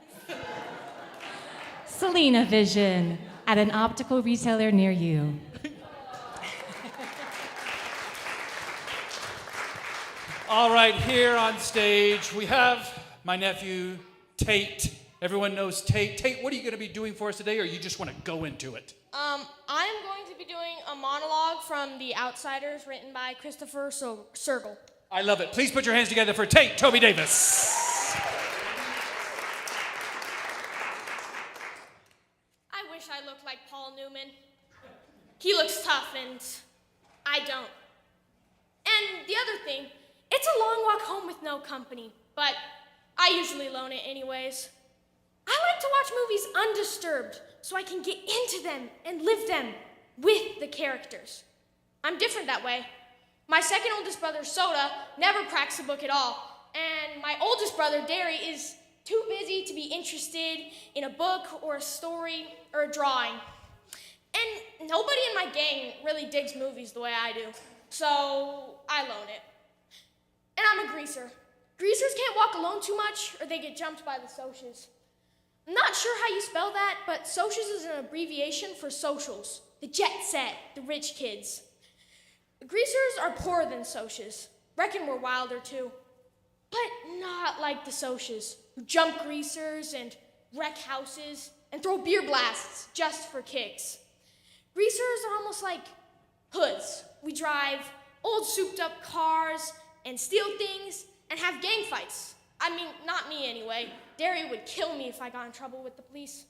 Selena Vision at an optical retailer near you. All right, here on stage, we have my nephew, Tate. Everyone knows Tate. Tate, what are you going to be doing for us today, or you just want to go into it? I'm going to be doing a monologue from The Outsiders written by Christopher Sergel. I love it. Please put your hands together for Tate Toby Davis. I wish I looked like Paul Newman. He looks tough and I don't. And the other thing, it's a long walk home with no company, but I usually loan it anyways. I like to watch movies undisturbed so I can get into them and live them with the characters. I'm different that way. My second oldest brother, Soda, never cracks a book at all, and my oldest brother, Derry, is too busy to be interested in a book or a story or a drawing. And nobody in my gang really digs movies the way I do, so I loan it. And I'm a greaser. Greasers can't walk alone too much or they get jumped by the socials. I'm not sure how you spell that, but socials is an abbreviation for socials, the jet set, the rich kids. Greasers are poorer than socials. Reckon we're wilder too. But not like the socials, who jump greasers and wreck houses and throw beer blasts just for kicks. Greasers are almost like hoods. We drive old souped up cars and steal things and have gang fights. I mean, not me anyway. Derry would kill me if I got in trouble with the police.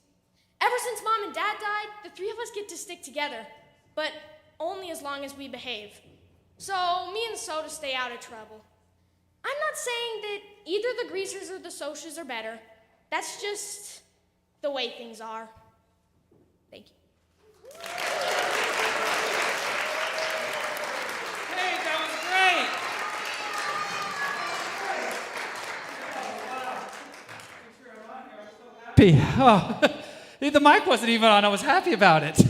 Ever since Mom and Dad died, the three of us get to stick together, but only as long as we behave. So me and Soda stay out of trouble. I'm not saying that either the greasers or the socials are better. That's just the way things are. Thank you. Hey, that was great. Oh, the mic wasn't even on. I was happy about it.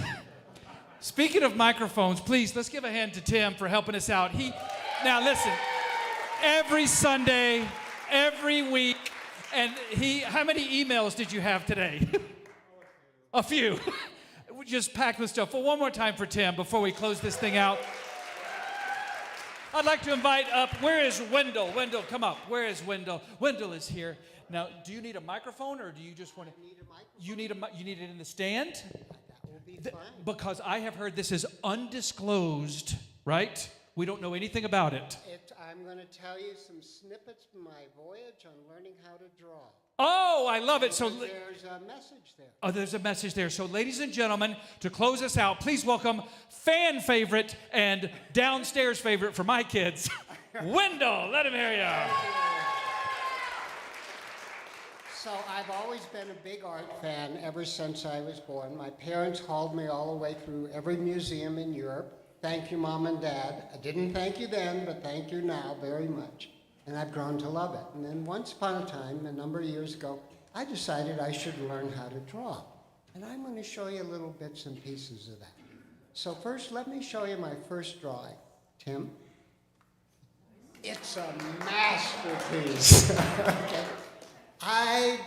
Speaking of microphones, please, let's give a hand to Tim for helping us out. Now listen, every Sunday, every week, And how many emails did you have today? A few. Just packed with stuff. Well, one more time for Tim before we close this thing out. I'd like to invite up, where is Wendell? Wendell, come up. Where is Wendell? Wendell is here. Now, do you need a microphone or do you just want to? I need a microphone. You need it in the stand? That will be fine. Because I have heard this is undisclosed, right? We don't know anything about it. I'm going to tell you some snippets from my voyage on learning how to draw. Oh, I love it. So there's a message there. Oh, there's a message there. So, ladies and gentlemen, to close us out, please welcome fan favorite and downstairs favorite for my kids, Wendell. Let him hear you. So I've always been a big art fan ever since I was born. My parents hauled me all the way through every museum in Europe. Thank you, Mom and Dad. I didn't thank you then, but thank you now very much. And I've grown to love it. And then once upon a time, a number of years ago, I decided I should learn how to draw. And I'm going to show you little bits and pieces of that. So first, let me show you my first drawing. Tim? It's a masterpiece. Okay. I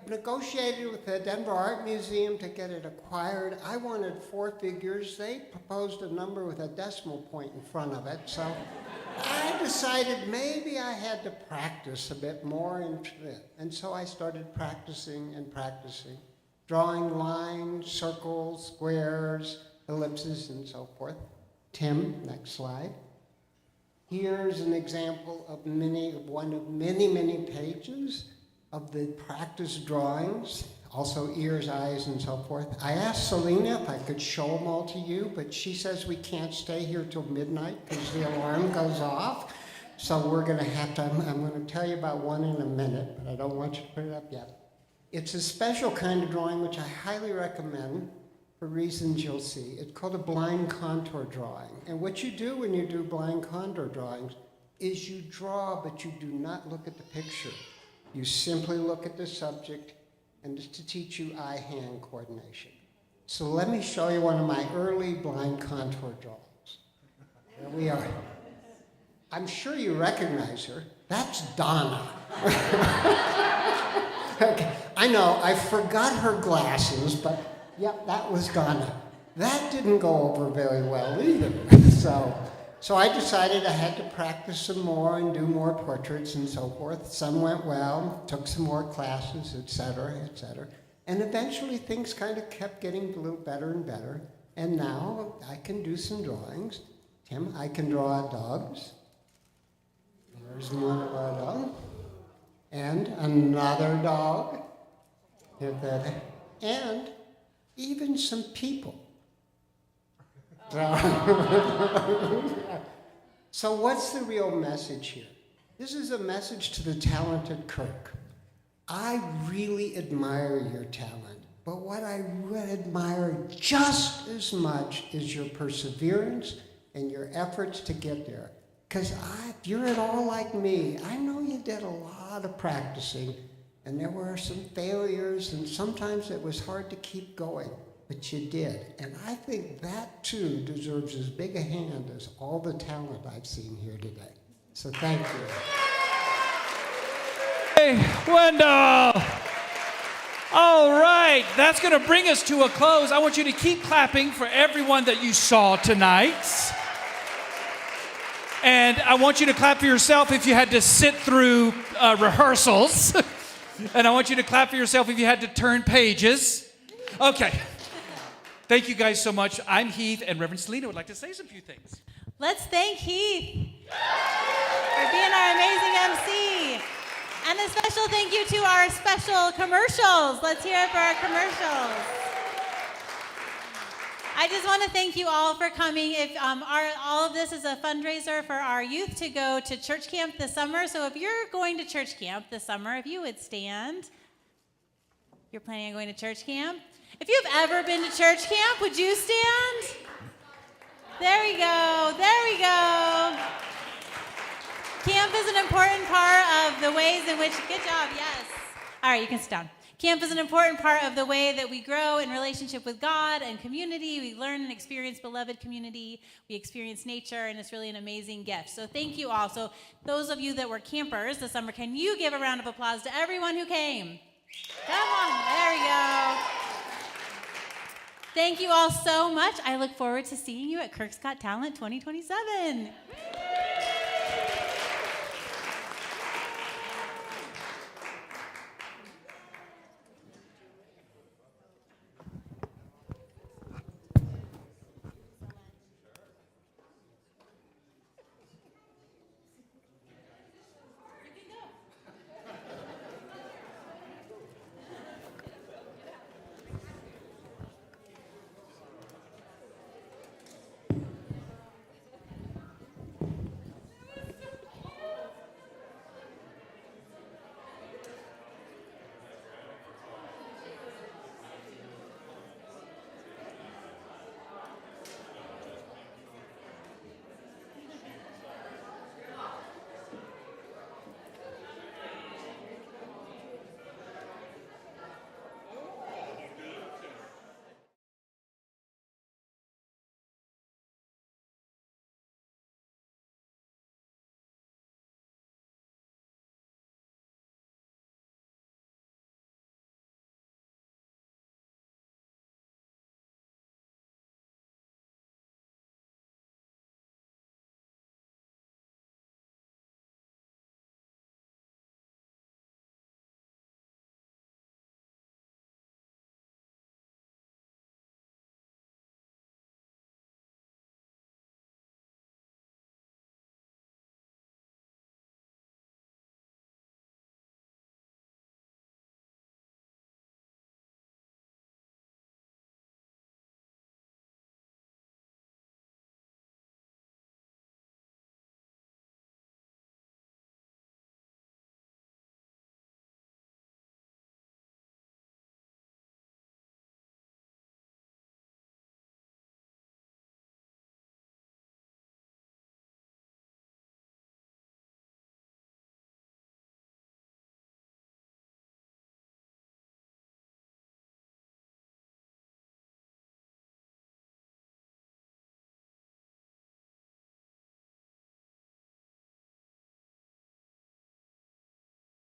negotiated with the Denver Art Museum to get it acquired. I wanted 4 figures. They proposed a number with a decimal point in front of it. So I decided maybe I had to practice a bit more. And so I started practicing and practicing, drawing lines, circles, squares, ellipses, and so forth. Tim, next slide. Here's an example of one of many pages of the practice drawings, also ears, eyes, and so forth. I asked Selena if I could show them all to you, but she says we can't stay here till midnight because the alarm goes off. So we're going to have to, I'm going to tell you about one in a minute, but I don't want you to put it up yet. It's a special kind of drawing which I highly recommend for reasons you'll see. It's called a blind contour drawing. And what you do when you do blind contour drawings is you draw, but you do not look at the picture. You simply look at the subject, and it's to teach you eye-hand coordination. So let me show you one of my early blind contour drawings. Here we are. I'm sure you recognize her. That's Donna. Okay. I know, I forgot her glasses, but yep, that was Donna. That didn't go over very well either. So I decided I had to practice some more and do more portraits and so forth. Some went well, took some more classes, et cetera, et cetera. And eventually things kind of kept getting a little better and better. And now I can do some drawings. Tim, I can draw dogs. There's one of our dogs. And another dog. And even some people. So what's the real message here? This is a message to the talented Kirk. I really admire your talent, but what I admire just as much is your perseverance and your efforts to get there. Because if you're at all like me, I know you did a lot of practicing, and there were some failures, and sometimes it was hard to keep going. But you did. And I think that, too, deserves as big a hand as all the talent I've seen here today. So thank you. Hey, Wendell. All right. That's going to bring us to a close. I want you to keep clapping for everyone that you saw tonight. And I want you to clap for yourself if you had to sit through rehearsals. And I want you to clap for yourself if you had to turn pages. Okay. Thank you guys so much. I'm Heath, and Reverend Selena would like to say some few things. Let's thank Heath for being our amazing MC. And a special thank you to our special commercials. Let's hear it for our commercials. I just want to thank you all for coming. All of this is a fundraiser for our youth to go to church camp this summer. So if you're going to church camp this summer, if you would stand. You're planning on going to church camp? If you've ever been to church camp, would you stand? There we go. There we go. Camp is an important part of the ways in which, good job, yes. All right, you can sit down. Camp is an important part of the way that we grow in relationship with God and community. We learn and experience beloved community. We experience nature, and it's really an amazing gift. So thank you all. So those of you that were campers this summer, can you give a round of applause to everyone who came? Come on, there we go. Thank you all so much. I look forward to seeing you at Kirk's Got Talent 2027.